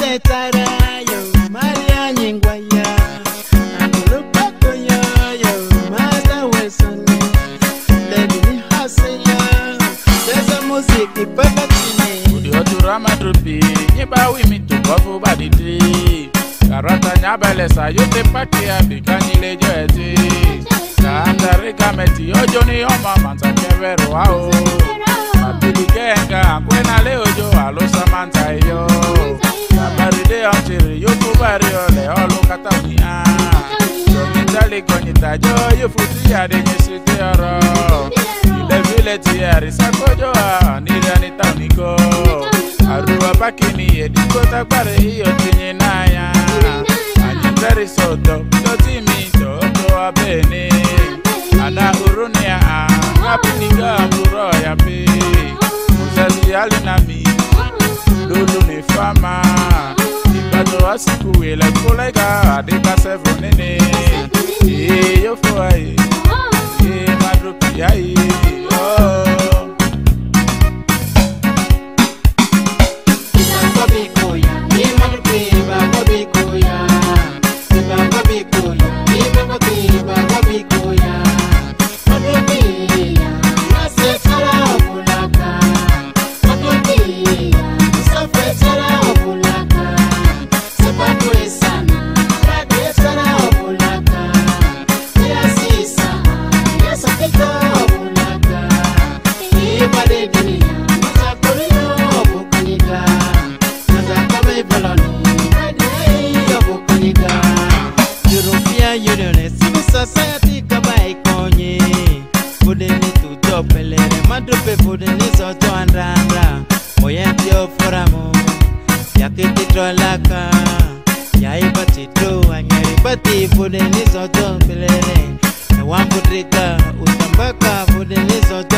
setara yo Maria Nyingwaya Angulupato yo Master Wilson Lady Hasaya There's a music perfectly Udio turama trupi Nyeba wimi tukofu baditi Karata nyabele sa yote pakia Bikani lejo eti Kaandare kameti ojo ni oma Manta keveru wao Mabili genga Kwena leojo alosa manta iyo Kabaride ontiri Yoku bario le olu katami Yomitali konyita jo Yofuti ya denye siti oro Ile vile tiari sakojo Nile anita uniko Aruwa pakini ediko takbare hiyo tinye naya Anyintari soto Totimi toto abene Ana urunia Ngapiniga mburo ya pe Muzazi alinami Lulu ni fama Ibato asiku ele kolega Adika sevo nene Yo foaye Madrupi aye Society kabai konye Budeni tu topelere Madrupe budeni soto andra Oyenti oforamo Yakiti trolaka Yaibati tro Anyari bati budeni soto pelere Nawambudrika Utambaka budeni soto